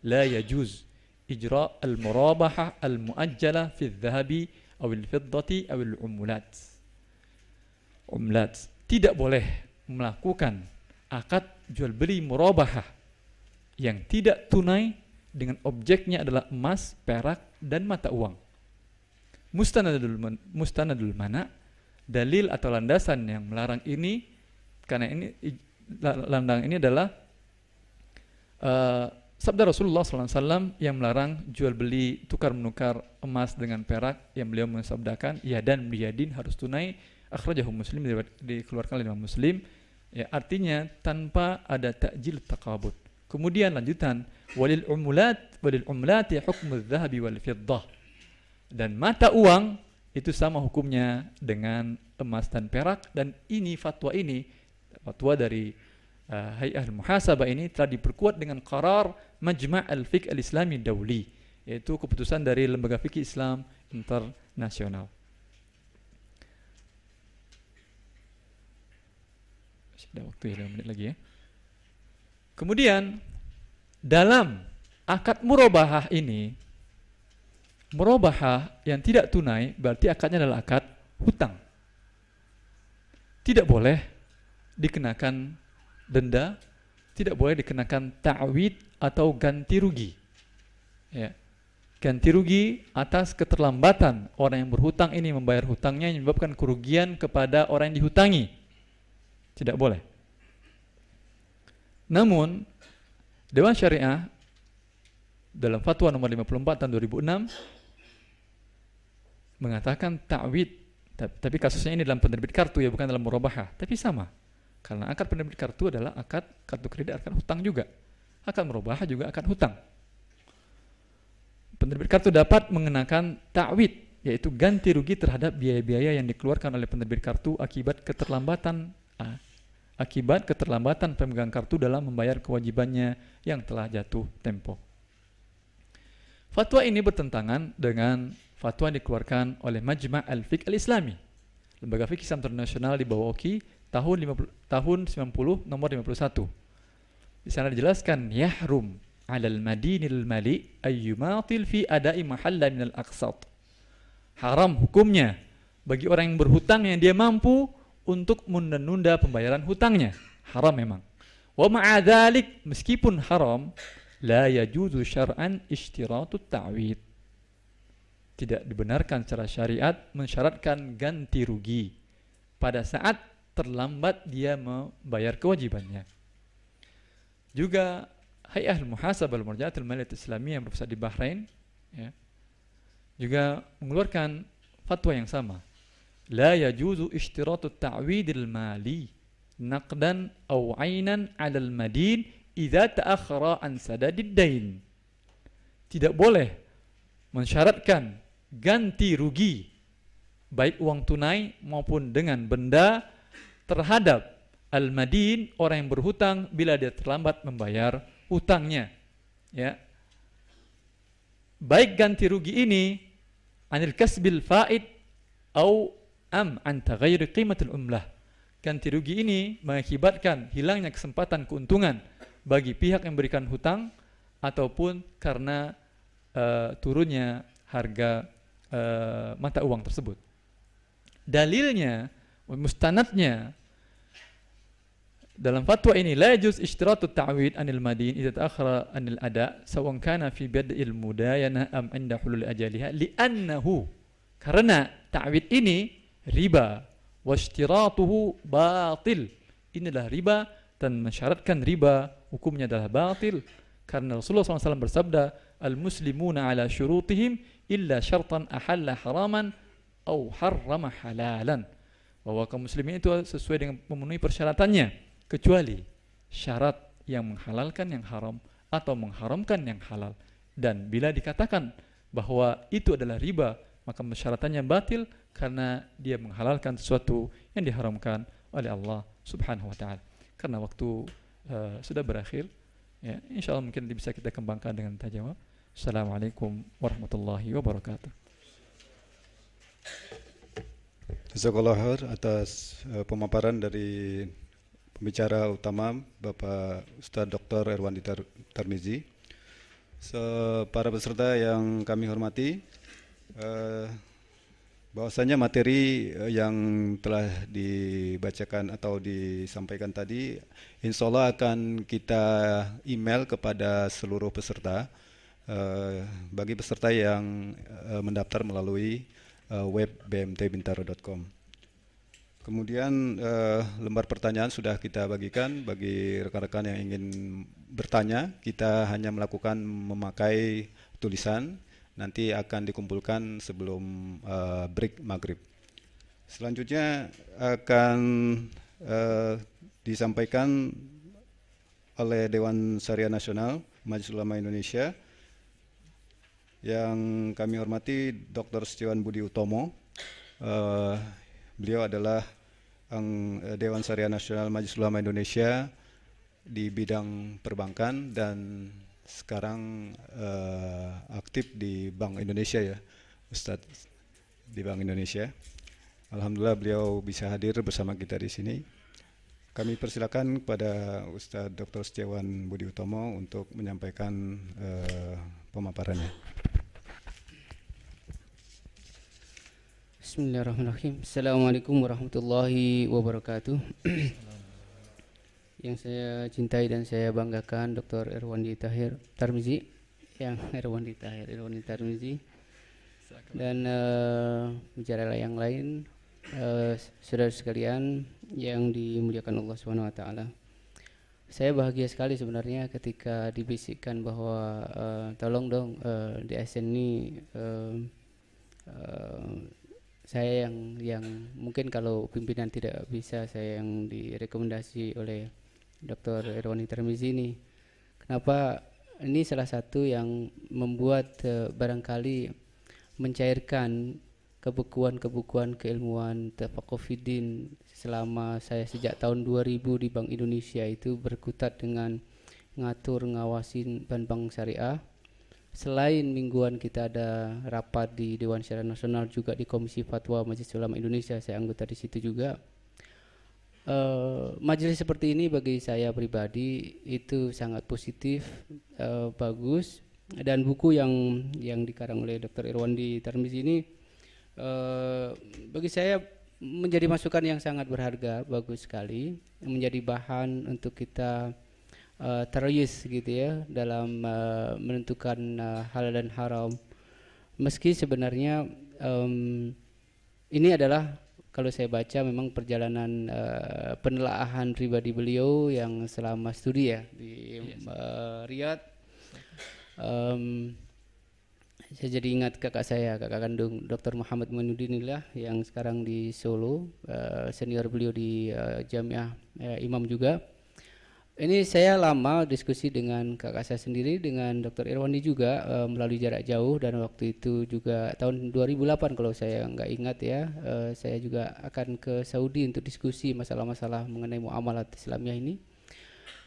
la yajuz ijra' al-murabahah al-muajjalah fi adh-dhahabi aw al-fiddati aw al-umlat. Tidak boleh melakukan akad jual beli murabahah yang tidak tunai dengan objeknya adalah emas, perak, dan mata uang. Mustanadul mana, dalil atau landasan yang melarang ini, karena ini landang ini adalah sabda Rasulullah SAW yang melarang jual beli tukar menukar emas dengan perak, yang beliau mensabdakan yadan biyadin, harus tunai. Akhrajahu Muslim, dikeluarkan oleh Imam Muslim. Ya, artinya tanpa ada ta'jil taqabud. Kemudian lanjutan, walil umlati hukmu adh-dhahabi wal fiddah. Dan mata uang itu sama hukumnya dengan emas dan perak, dan ini fatwa dari Hay'ah al-Muhasabah ini telah diperkuat dengan qarar Majma' al-Fiqh al-Islami Dawli, yaitu keputusan dari Lembaga Fikih Islam Internasional. Ada waktu 5 menit lagi ya. Kemudian dalam akad murabahah ini, murabahah yang tidak tunai berarti akadnya adalah akad hutang. Tidak boleh dikenakan denda, tidak boleh dikenakan ta'wid atau ganti rugi. Ya. Ganti rugi atas keterlambatan orang yang berhutang ini membayar hutangnya yang menyebabkan kerugian kepada orang yang dihutangi. Tidak boleh. Namun Dewan Syariah dalam fatwa nomor 54 tahun 2006 mengatakan ta'wid, tapi kasusnya ini dalam penerbit kartu ya, bukan dalam murabahah, tapi sama. Karena akad penerbit kartu adalah akad kartu kredit, akad hutang juga. Akad murabahah juga akad hutang. Penerbit kartu dapat mengenakan ta'wid, yaitu ganti rugi terhadap biaya-biaya yang dikeluarkan oleh penerbit kartu akibat keterlambatan pemegang kartu dalam membayar kewajibannya yang telah jatuh tempo. Fatwa ini bertentangan dengan fatwa yang dikeluarkan oleh Majma' al-Fiqh al-Islami, Lembaga Fikih Islam Internasional di bawah OKI tahun 90 nomor 51. Di sana dijelaskan yahrum 'alal madinil mali ayyumatil fi ada'i mahalla minal aqsat. Haram hukumnya bagi orang yang berhutang yang dia mampu untuk menunda pembayaran hutangnya. Haram memang. Wa ma'a dzalik, meskipun haram, la yajuzu syar'an ishtiratut ta'wid. Tidak dibenarkan secara syariat mensyaratkan ganti rugi pada saat terlambat dia membayar kewajibannya. Juga Hay'ah al-Muhasabah al-Murja'at al-Maliyah al-Islamiyah yang berpusat di Bahrain ya, juga mengeluarkan fatwa yang sama. La yajuzu ishtiratu ta'widil mali naqdan aw 'ainan 'ala al-madin idza ta'akhkhara an sadadid dain. Tidak boleh mensyaratkan ganti rugi baik uang tunai maupun dengan benda terhadap al-madin, orang yang berhutang, bila dia terlambat membayar hutangnya. Ya. Baik ganti rugi ini anil kasbil faid au an taghayyur qimatul umlah. Ganti rugi ini mengakibatkan hilangnya kesempatan keuntungan bagi pihak yang memberikan hutang ataupun karena turunnya harga mata uang tersebut. Dalilnya, mustanadnya dalam fatwa ini, la yajuz ishtiratu ta'wid anil madin idza ta'akhkhara anil ada sawan kana fi bad'il mudayana am inda hulul ajaliha li'annahu, karena ta'wid ini riba wa ishtiratuhu batil. Inilah riba dan mensyaratkan riba hukumnya adalah batil karena Rasulullah SAW bersabda al-muslimuna ala syurutihim illa syartan ahalla haraman au harrama halalan, bahwa kaum muslimin itu sesuai dengan memenuhi persyaratannya kecuali syarat yang menghalalkan yang haram atau mengharamkan yang halal. Dan bila dikatakan bahwa itu adalah riba, maka persyaratannya batil karena dia menghalalkan sesuatu yang diharamkan oleh Allah Subhanahu wa taala. Karena waktu sudah berakhir, ya, insyaallah mungkin bisa kita kembangkan dengan tajawab. Assalamualaikum warahmatullahi wabarakatuh. Jazakallah khair atas pemaparan dari pembicara utama Bapak Ustaz Dr. Erwandi Tarmizi. Para peserta yang kami hormati, eh, bahwasanya materi yang telah dibacakan atau disampaikan tadi, insya Allah akan kita email kepada seluruh peserta. Bagi peserta yang mendaftar melalui web bmtbintaro.com. Kemudian lembar pertanyaan sudah kita bagikan bagi rekan-rekan yang ingin bertanya. Kita hanya melakukan memakai tulisan, nanti akan dikumpulkan sebelum break maghrib. Selanjutnya akan disampaikan oleh Dewan Syariah Nasional Majelis Ulama Indonesia yang kami hormati Dr. Setiawan Budi Utomo. Beliau adalah Dewan Syariah Nasional Majelis Ulama Indonesia di bidang perbankan dan sekarang aktif di Bank Indonesia ya, Ustadz, di Bank Indonesia. Alhamdulillah beliau bisa hadir bersama kita di sini. Kami persilakan kepada Ustadz Dr. Setiawan Budi Utomo untuk menyampaikan pemaparannya. Bismillahirrahmanirrahim. Assalamualaikum warahmatullahi wabarakatuh. Yang saya cintai dan saya banggakan Dr. Irwandi Tarmizi, Irwandi Tarmizi, dan bicara yang lain, saudara sekalian yang dimuliakan Allah Subhanahu wa taala. Saya bahagia sekali sebenarnya ketika dibisikkan bahwa tolong dong di ASN ini saya yang mungkin kalau pimpinan tidak bisa, saya yang direkomendasi oleh Dr. Irwandi Tarmizi ini. Kenapa? Ini salah satu yang membuat barangkali mencairkan kebukuan keilmuan tafaqqufiddin selama saya sejak tahun 2000 di Bank Indonesia itu berkutat dengan ngatur ngawasin bank syariah. Selain mingguan kita ada rapat di Dewan Syariah Nasional, juga di Komisi Fatwa Majelis Ulama Indonesia, saya anggota di situ juga. Majelis seperti ini bagi saya pribadi itu sangat positif, bagus, dan buku yang dikarang oleh Dr. Irwandi Tarmizi ini bagi saya menjadi masukan yang sangat berharga, bagus sekali, menjadi bahan untuk kita terus gitu ya dalam menentukan halal dan haram. Meski sebenarnya ini adalah, kalau saya baca, memang perjalanan penelaahan pribadi beliau yang selama studi ya di Riyadh. Saya jadi ingat kakak kandung Dr. Muhammad Muinuddinillah yang sekarang di Solo, senior beliau di Jamiah Imam juga. Ini saya lama diskusi dengan kakak saya sendiri, dengan Dr. Irwandi juga melalui jarak jauh, dan waktu itu juga tahun 2008 kalau saya nggak ingat ya, saya juga akan ke Saudi untuk diskusi masalah-masalah mengenai muamalat Islamiyah ini.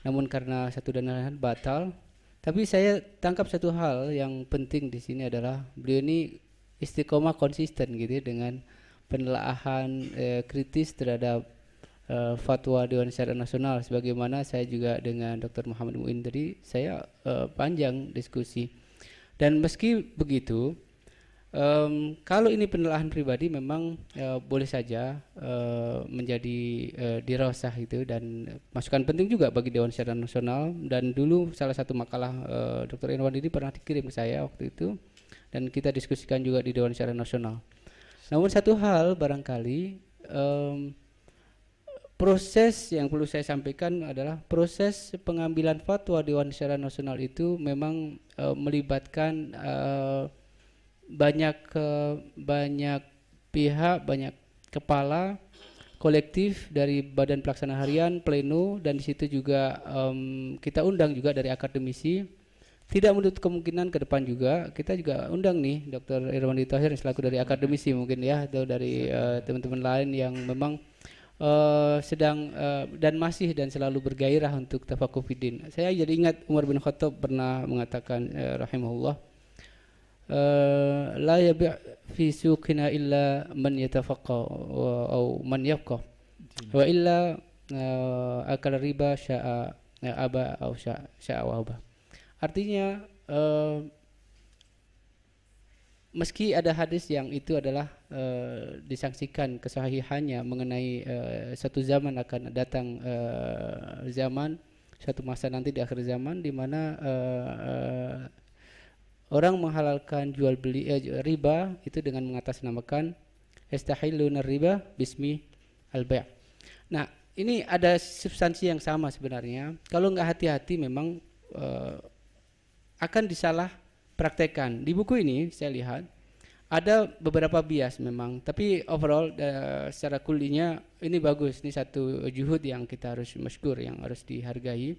Namun karena satu dan lain hal batal. Tapi saya tangkap satu hal yang penting di sini adalah beliau ini istiqomah konsisten gitu ya, dengan penelaahan kritis terhadap fatwa Dewan Syariah Nasional, sebagaimana saya juga dengan Dr. Muhammad Muin tadi saya panjang diskusi. Dan meski begitu, kalau ini penelaahan pribadi memang boleh saja menjadi dirasah itu, dan masukan penting juga bagi Dewan Syariah Nasional. Dan dulu salah satu makalah Dr. Irwandi ini pernah dikirim ke saya waktu itu, dan kita diskusikan juga di Dewan Syariah Nasional. Namun satu hal barangkali proses yang perlu saya sampaikan adalah proses pengambilan fatwa Dewan Syariah Nasional itu memang melibatkan banyak pihak, banyak kepala kolektif dari Badan Pelaksana Harian, Pleno, dan di situ juga kita undang juga dari akademisi. Tidak menutup kemungkinan ke depan juga kita juga undang nih Dr. Irwandi Tahir selaku dari akademisi mungkin ya, atau dari teman-teman lain yang memang sedang dan masih dan selalu bergairah untuk tafaqqufiddin. Saya jadi ingat Umar bin Khattab pernah mengatakan rahimahullah, la yabi' fi suqina illa man yatafaqqa atau man yafqah wa illa akal riba sya'a aba atau sya'a wa aba. Artinya meski ada hadis yang itu adalah disangsikan kesahihannya mengenai satu zaman akan datang zaman suatu masa nanti di akhir zaman di mana orang menghalalkan jual beli riba itu dengan mengatasnamakan yastahilluna riba bismi al-bai'. Nah, ini ada substansi yang sama sebenarnya. Kalau nggak hati-hati memang akan disalah praktekkan. Di buku ini saya lihat ada beberapa bias memang, tapi overall secara kulinya ini bagus. Ini satu juhud yang kita harus masykur, yang harus dihargai.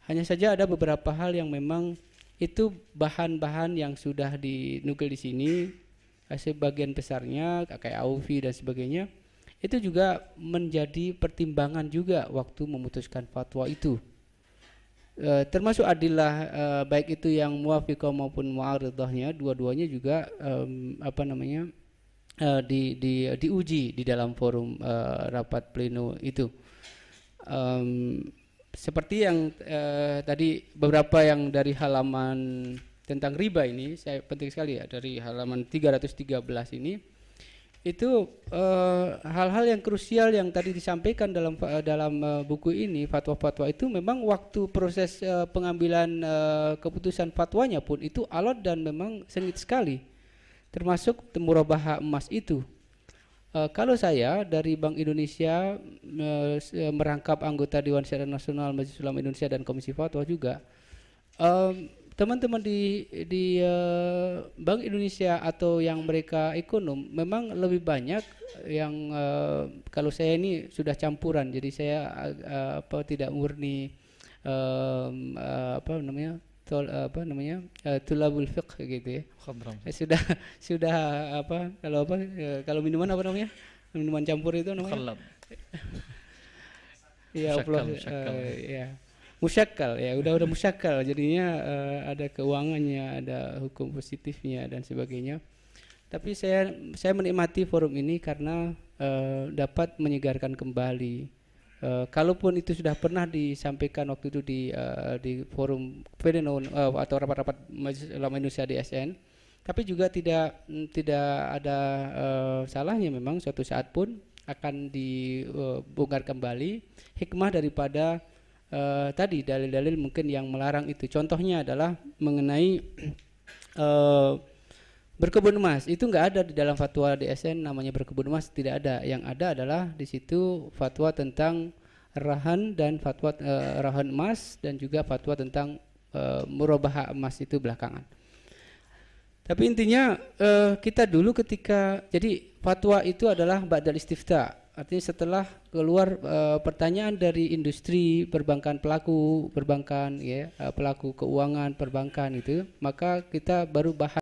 Hanya saja ada beberapa hal yang memang itu bahan-bahan yang sudah dinukil di sini, sebagian besarnya kayak AUFI dan sebagainya, itu juga menjadi pertimbangan juga waktu memutuskan fatwa itu. Termasuk adillah baik itu yang muwafiqah maupun mu'aridahnya, dua-duanya juga diuji di dalam forum rapat pleno itu. Seperti yang tadi beberapa yang dari halaman tentang riba ini, saya penting sekali ya, dari halaman 313 ini, itu hal-hal yang krusial yang tadi disampaikan dalam buku ini, fatwa-fatwa itu memang waktu proses pengambilan keputusan fatwanya pun itu alot dan memang sengit sekali, termasuk murabahah emas itu. Kalau saya dari Bank Indonesia merangkap anggota Dewan Syariah Nasional, Majelis Ulama Indonesia dan Komisi Fatwa juga, teman-teman di Bank Indonesia atau yang mereka ekonom memang lebih banyak yang kalau saya ini sudah campuran, jadi saya tidak murni tulabul fiqh gitu ya. Sudah kalau minuman apa namanya? Minuman campur itu namanya? Iya, ya. Musyakkal ya, udah musyakkal, jadinya ada keuangannya, ada hukum positifnya dan sebagainya. Tapi saya menikmati forum ini karena dapat menyegarkan kembali. Kalaupun itu sudah pernah disampaikan waktu itu di forum pleno atau rapat-rapat Majelis Ulama Indonesia DSN, tapi juga tidak ada salahnya memang suatu saat pun akan dibongkar kembali hikmah daripada tadi dalil-dalil mungkin yang melarang itu. Contohnya adalah mengenai berkebun emas. Itu enggak ada di dalam fatwa DSN namanya berkebun emas, tidak ada. Yang ada adalah di situ fatwa tentang rahan dan fatwa rahan emas dan juga fatwa tentang murabahah emas itu belakangan. Tapi intinya kita dulu ketika jadi fatwa itu adalah ba'dal istifta. Artinya setelah keluar pertanyaan dari industri perbankan, pelaku perbankan ya, pelaku keuangan perbankan itu, maka kita baru bahas